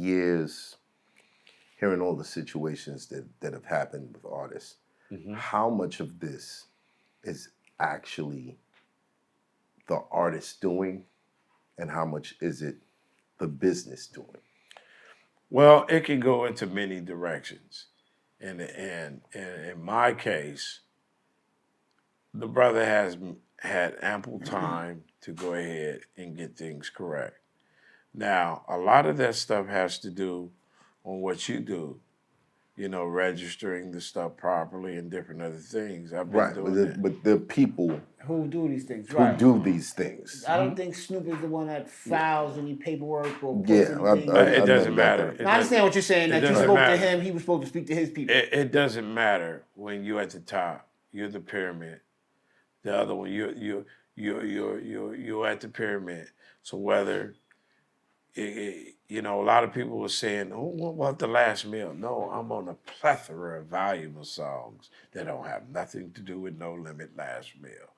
years, hearing all the situations that have happened with artists, how much of this is actually the artist doing, and how much is it the business doing? Well, it can go into many directions. And in my case, the brother has had ample time to go ahead and get things correct. Now, a lot of that stuff has to do on what you do, registering the stuff properly and different other things. I've been doing that. But the people who do these things, who right? do these things. I don't think Snoop is the one that files any paperwork or puts Yeah, anything. It doesn't matter. I understand what you're saying, that you spoke to him, he was supposed to speak to his people. It doesn't matter when you're at the top. You're the pyramid. The other one, you're at the pyramid. So whether a lot of people were saying, "Oh, what about the last meal?" No, I'm on a plethora of valuable songs that don't have nothing to do with No Limit, Last Meal.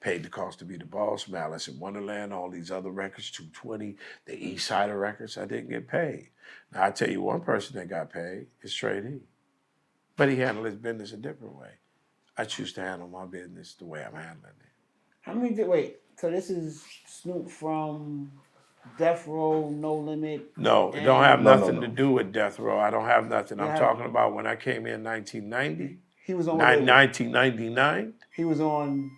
Paid the Cost to Be the Boss, Malice in Wonderland, all these other records, 220, the East Side of records, I didn't get paid. Now, I tell you one person that got paid is Straight E. But he handled his business a different way. I choose to handle my business the way I'm handling it. Wait, so this is Snoop from Death Row, No Limit? No, it don't have nothing to do with Death Row. I don't have nothing. I'm talking about when I came in 1990. He was on 1999. He was on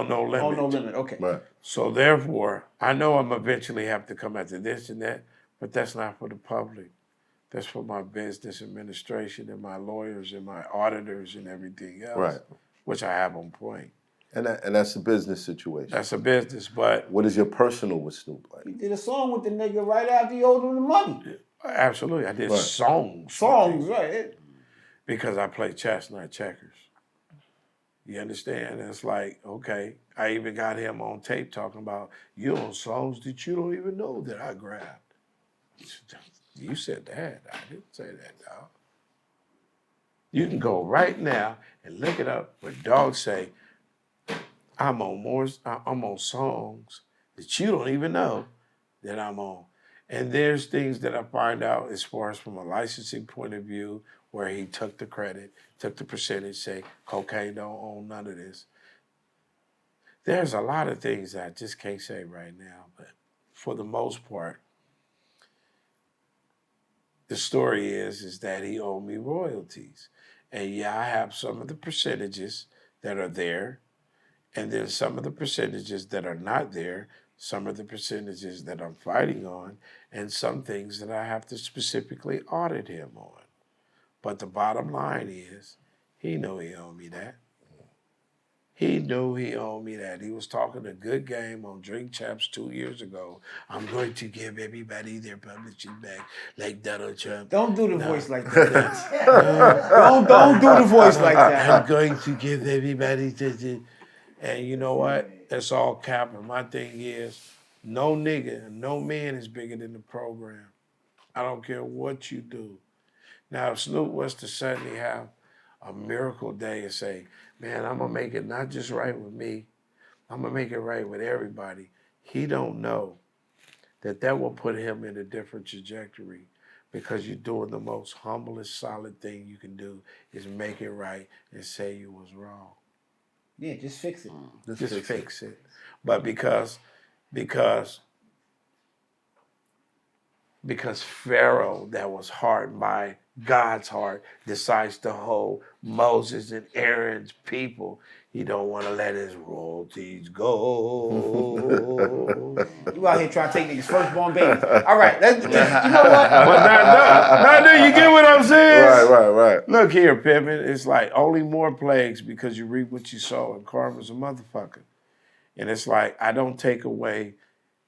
No Limit. Oh, No Limit, okay. Right. So therefore, I know I'm eventually have to come after this and that, but that's not for the public. That's for my business administration and my lawyers and my auditors and everything else, Right. Which I have on point. And that's a business situation. That's a business, but... What is your personal with Snoop like? He did a song with the nigga right after he owed him the money. Absolutely. I did songs. Songs, right. Because I play chess, not checkers. You understand? It's like, okay, I even got him on tape talking about, you on songs that you don't even know that I grabbed. You said that. I didn't say that, dog. You can go right now and look it up where Dogg say, I'm on songs that you don't even know that I'm on. And there's things that I find out as far as from a licensing point of view where he took the credit, took the percentage, say, Kokane don't own none of this. There's a lot of things that I just can't say right now, but for the most part, the story is that he owed me royalties. And yeah, I have some of the percentages that are there, and then some of the percentages that are not there, some of the percentages that I'm fighting on, and some things that I have to specifically audit him on. But the bottom line is, he knew he owed me that. He knew he owed me that. He was talking a good game on Drink Champs 2 years ago. I'm going to give everybody their publishing back like Donald Trump. Don't do the voice like that. Don't do the voice like that. I'm going to give everybody this. And you know what? That's all capping. My thing is, no nigga, no man is bigger than the program. I don't care what you do. Now, if Snoop was to suddenly have a miracle day and say, man, I'm going to make it not just right with me, I'm going to make it right with everybody, he don't know that will put him in a different trajectory, because you're doing the most humblest, solid thing you can do is make it right and say you was wrong. Yeah, just fix it. Just fix it. But because Pharaoh, that was hardened by God's heart, decides to hold Moses and Aaron's people, he don't want to let his royalties go. You out here trying to take niggas' firstborn babies. All right, you know what? But no, you get what I'm saying? Right. Look here, Pimpin', it's like only more plagues because you reap what you sow, and karma's a motherfucker. And it's like, I don't take away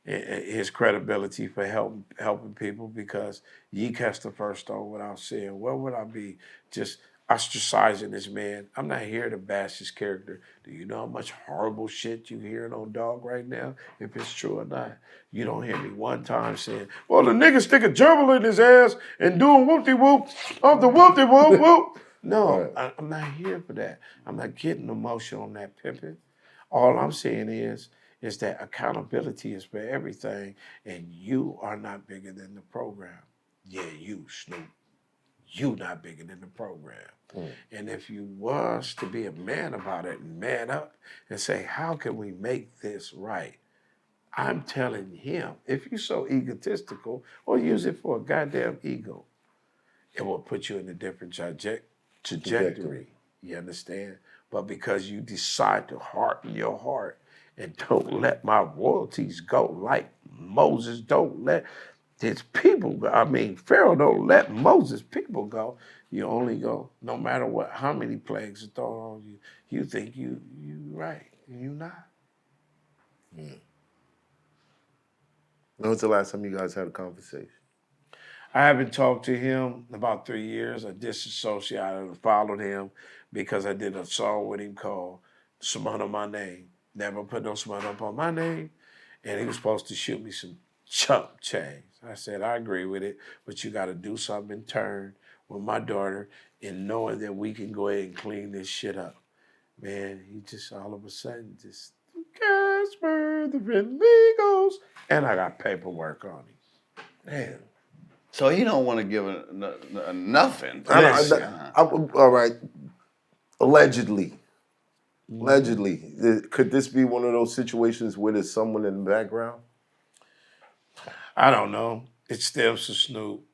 his credibility for helping people, because ye cast the first stone without saying, where would I be just ostracizing this man? I'm not here to bash his character. Do you know how much horrible shit you hearing on Dogg right now? If it's true or not. You don't hear me one time saying, well, the nigga stick a gerbil in his ass and doing whoop-de-whoop off the whoop-de-whoop-whoop. No, right. I'm not here for that. I'm not getting emotional on that, Pimpin'. All I'm saying is that accountability is for everything, and you are not bigger than the program. yeah, you, Snoop, you not bigger than the program. And if you was to be a man about it and man up and say, how can we make this right? I'm telling him, if you're so egotistical, or use it for a goddamn ego, it will put you in a different trajectory. You understand? But because you decide to harden your heart and don't let my royalties go like Moses don't let his people go. I mean, Pharaoh don't let Moses' people go. You only go, no matter what, how many plagues are thrown on you, you think you right, and you not. When was the last time you guys had a conversation? I haven't talked to him in about 3 years. I disassociated and followed him because I did a song with him called Smut on My Name. Never put no smut up on my name. And he was supposed to shoot me some chump change. I said, I agree with it, but you got to do something in turn with my daughter and knowing that we can go ahead and clean this shit up. Man, he just all of a sudden just, Casper, the Venegos. And I got paperwork on him. Man. So he don't want to give a nothing. All right. Allegedly, could this be one of those situations where there's someone in the background? I don't know. It stems to Snoop.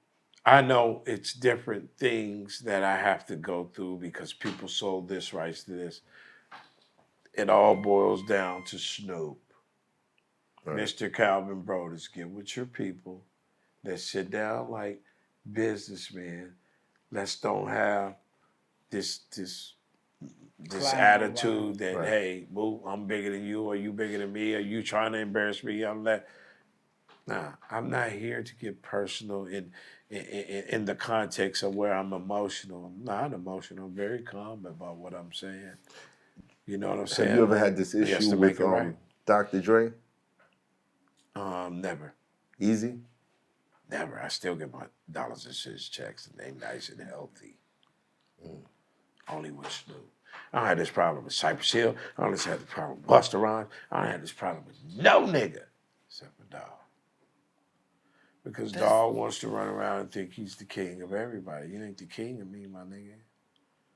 I know it's different things that I have to go through because people sold this rights to this. It all boils down to Snoop. Right. Mr. Calvin Brodus, get with your people. Let's sit down like businessmen. Let's don't have this attitude that, right, hey, boo, I'm bigger than you, or you bigger than me, or you trying to embarrass me. Nah, I'm not here to get personal in the context of where I'm emotional. I'm not emotional. I'm very calm about what I'm saying. You know what I'm saying? Have you ever had this issue with right. Dr. Dre? Never. Easy? Never. I still get my dollars and cents checks, and they nice and healthy. Only with Snoop. I don't have this problem with Cypress Hill. I don't have this problem with Busta Rhymes. I don't have this problem with no nigga except for Dogg. Because Dogg wants to run around and think he's the king of everybody. You ain't the king of me, my nigga.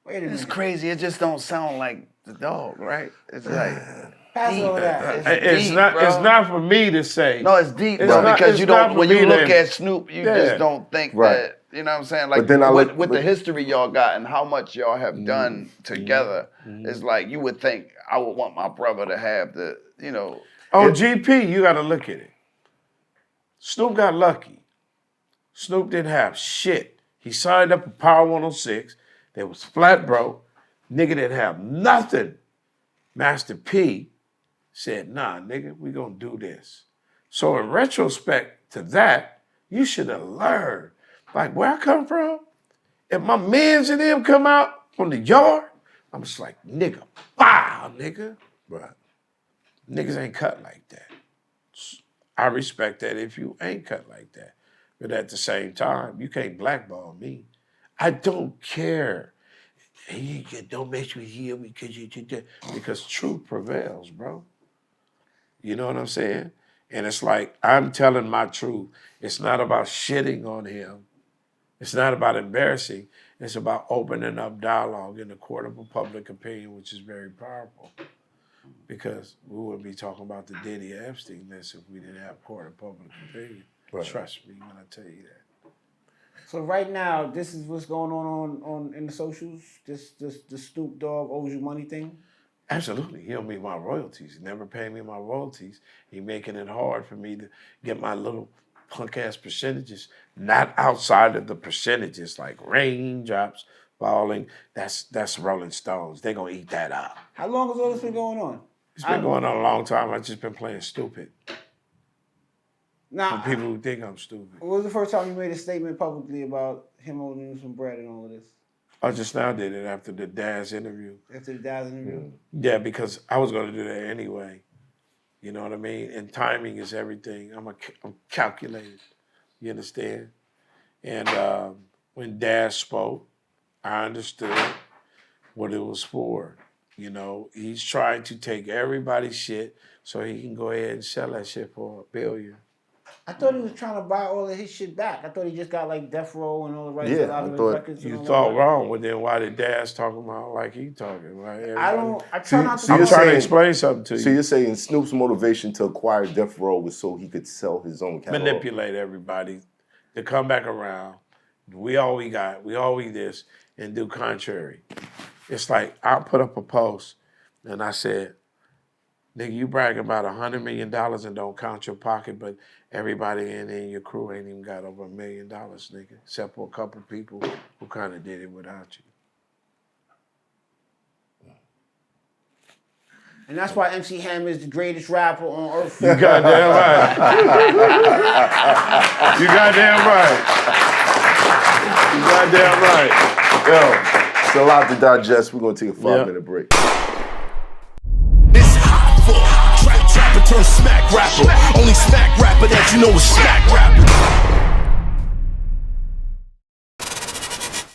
Wait a minute. It's crazy. It just don't sound like the Dogg, right? It's like deep. It's not for me to say. No, it's deep, bro. Because you don't. When you look at Snoop, you just don't think that. You know what I'm saying? Like, with the history y'all got and how much y'all have done together, it's like you would think I would want my brother to have the, you know. On GP, you got to look at it. Snoop got lucky. Snoop didn't have shit. He signed up for Power 106. They was flat broke. Nigga didn't have nothing. Master P said, nah, nigga, we gonna do this. So in retrospect to that, you should have learned. Like, where I come from, if my mans and them come out from the yard, I'm just like, nigga, wow, nigga. Right. Niggas ain't cut like that. I respect that if you ain't cut like that. But at the same time, you can't blackball me. I don't care. Hey, don't make me hear because truth prevails, bro. You know what I'm saying? And it's like, I'm telling my truth. It's not about shitting on him. It's not about embarrassing. It's about opening up dialogue in the court of a public opinion, which is very powerful. Because we wouldn't be talking about the Diddy Epstein list if we didn't have court of public opinion. Right. Trust me when I tell you that. So right now, this is what's going on in the socials. This Snoop Dogg owes you money thing. Absolutely, he owed me my royalties. He never paid me my royalties. He making it hard for me to get my little punk ass percentages. Not outside of the percentages, like raindrops falling. That's Rolling Stones. They're gonna eat that up. How long has all this been going on? It's been going on a long time. I've just been playing stupid. Now, for people who think I'm stupid. When was the first time you made a statement publicly about him owing you some bread and all of this? I just now did it after the Daz interview. After the Daz interview? Yeah, because I was going to do that anyway. You know what I mean? And timing is everything. I'm calculated. You understand? And when Daz spoke, I understood what it was for. You know, he's trying to take everybody's shit so he can go ahead and sell that shit for $1 billion. I thought he was trying to buy all of his shit back. I thought he just got like Death Row and all the rights to a lot of his records. You thought wrong, but then why did Dad's talking about like he talking? Like I try not to. I'm trying to explain something to you. So you're saying Snoop's motivation to acquire Death Row was so he could sell his own catalog? Manipulate everybody to come back around. We all we got. We all we this and do contrary. It's like I put up a post and I said, nigga, you brag about $100 million and don't count your pocket, but everybody in your crew ain't even got over $1 million, nigga, except for a couple people who kind of did it without you. And that's why MC Hammer is the greatest rapper on earth. You goddamn right. You goddamn right. You goddamn right. Yo, it's a lot to digest. We're going to take a 5-minute break. It's hot for trapper turn smack rapper. Only smack rapper that you know is smack rapper.